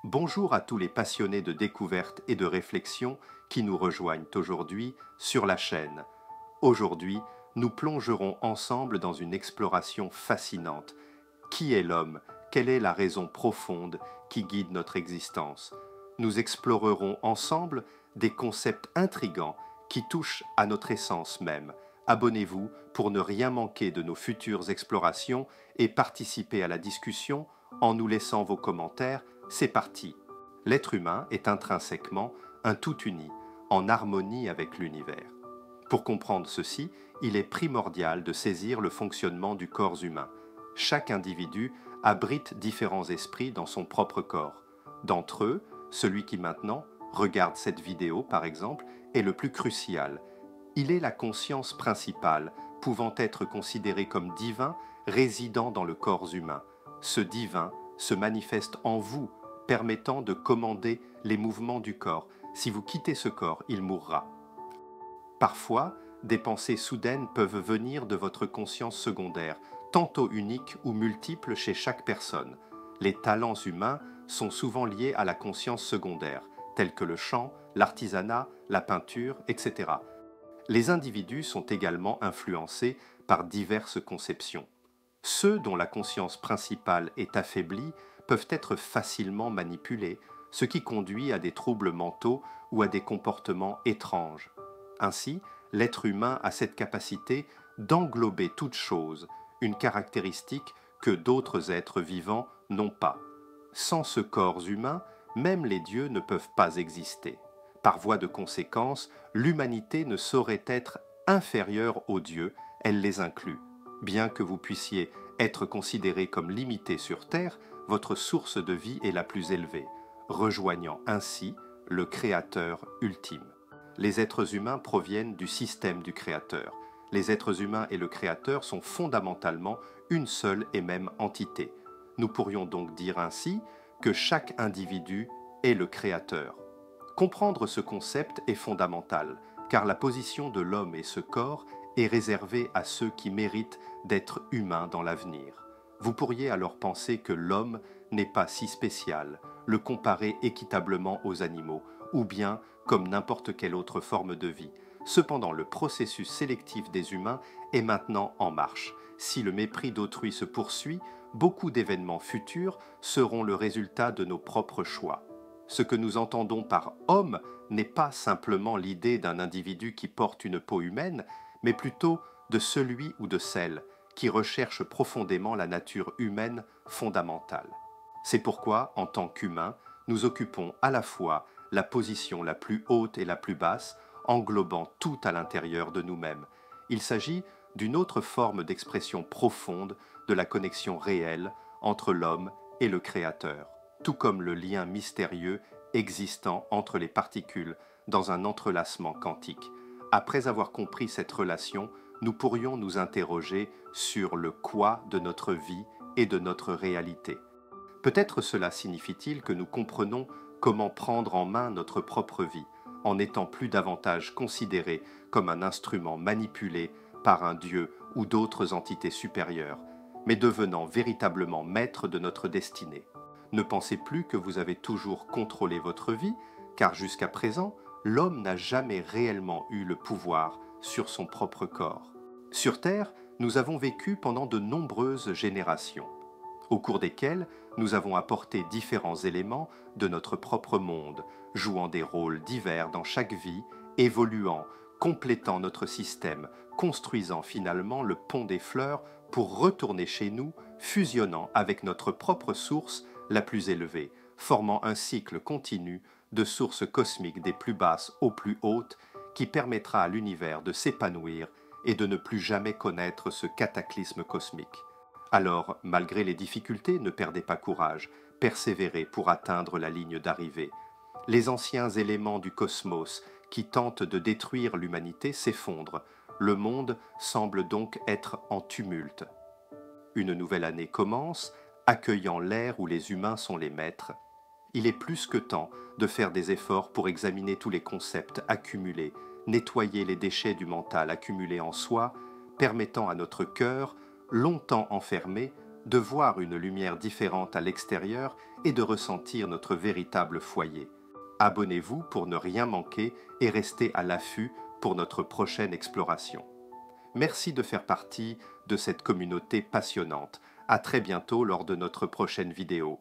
Bonjour à tous les passionnés de découverte et de réflexion qui nous rejoignent aujourd'hui sur la chaîne. Aujourd'hui, nous plongerons ensemble dans une exploration fascinante. Qui est l'homme? Quelle est la raison profonde qui guide notre existence? Nous explorerons ensemble des concepts intrigants qui touchent à notre essence même. Abonnez-vous pour ne rien manquer de nos futures explorations et participer à la discussion en nous laissant vos commentaires. C'est parti. L'être humain est intrinsèquement un tout uni, en harmonie avec l'univers. Pour comprendre ceci, il est primordial de saisir le fonctionnement du corps humain. Chaque individu abrite différents esprits dans son propre corps. D'entre eux, celui qui maintenant regarde cette vidéo, par exemple, est le plus crucial. Il est la conscience principale, pouvant être considéré comme divin, résidant dans le corps humain. Ce divin se manifeste en vous, permettant de commander les mouvements du corps. Si vous quittez ce corps, il mourra. Parfois, des pensées soudaines peuvent venir de votre conscience secondaire, tantôt unique ou multiple chez chaque personne. Les talents humains sont souvent liés à la conscience secondaire, tels que le chant, l'artisanat, la peinture, etc. Les individus sont également influencés par diverses conceptions. Ceux dont la conscience principale est affaiblie peuvent être facilement manipulés, ce qui conduit à des troubles mentaux ou à des comportements étranges. Ainsi, l'être humain a cette capacité d'englober toute chose, une caractéristique que d'autres êtres vivants n'ont pas. Sans ce corps humain, même les dieux ne peuvent pas exister. Par voie de conséquence, l'humanité ne saurait être inférieure aux dieux, elle les inclut. Bien que vous puissiez être considéré comme limité sur Terre, votre source de vie est la plus élevée, rejoignant ainsi le Créateur ultime. Les êtres humains proviennent du système du Créateur. Les êtres humains et le Créateur sont fondamentalement une seule et même entité. Nous pourrions donc dire ainsi que chaque individu est le Créateur. Comprendre ce concept est fondamental, car la position de l'homme et ce corps est réservée à ceux qui méritent d'être humains dans l'avenir. Vous pourriez alors penser que l'homme n'est pas si spécial, le comparer équitablement aux animaux, ou bien comme n'importe quelle autre forme de vie. Cependant, le processus sélectif des humains est maintenant en marche. Si le mépris d'autrui se poursuit, beaucoup d'événements futurs seront le résultat de nos propres choix. Ce que nous entendons par homme n'est pas simplement l'idée d'un individu qui porte une peau humaine, mais plutôt de celui ou de celle qui recherche profondément la nature humaine fondamentale. C'est pourquoi, en tant qu'humains, nous occupons à la fois la position la plus haute et la plus basse, englobant tout à l'intérieur de nous-mêmes. Il s'agit d'une autre forme d'expression profonde de la connexion réelle entre l'homme et le Créateur, tout comme le lien mystérieux existant entre les particules dans un entrelacement quantique. Après avoir compris cette relation, nous pourrions nous interroger sur le quoi de notre vie et de notre réalité. Peut-être cela signifie-t-il que nous comprenons comment prendre en main notre propre vie, en n'étant plus davantage considérés comme un instrument manipulé par un dieu ou d'autres entités supérieures, mais devenant véritablement maîtres de notre destinée. Ne pensez plus que vous avez toujours contrôlé votre vie, car jusqu'à présent, l'homme n'a jamais réellement eu le pouvoir sur son propre corps. Sur Terre, nous avons vécu pendant de nombreuses générations, au cours desquelles nous avons apporté différents éléments de notre propre monde, jouant des rôles divers dans chaque vie, évoluant, complétant notre système, construisant finalement le pont des fleurs pour retourner chez nous, fusionnant avec notre propre source la plus élevée, formant un cycle continu de sources cosmiques des plus basses aux plus hautes qui permettra à l'univers de s'épanouir et de ne plus jamais connaître ce cataclysme cosmique. Alors, malgré les difficultés, ne perdez pas courage, persévérez pour atteindre la ligne d'arrivée. Les anciens éléments du cosmos qui tentent de détruire l'humanité s'effondrent. Le monde semble donc être en tumulte. Une nouvelle année commence, accueillant l'ère où les humains sont les maîtres. Il est plus que temps de faire des efforts pour examiner tous les concepts accumulés, nettoyer les déchets du mental accumulés en soi, permettant à notre cœur, longtemps enfermé, de voir une lumière différente à l'extérieur et de ressentir notre véritable foyer. Abonnez-vous pour ne rien manquer et restez à l'affût pour notre prochaine exploration. Merci de faire partie de cette communauté passionnante. À très bientôt lors de notre prochaine vidéo.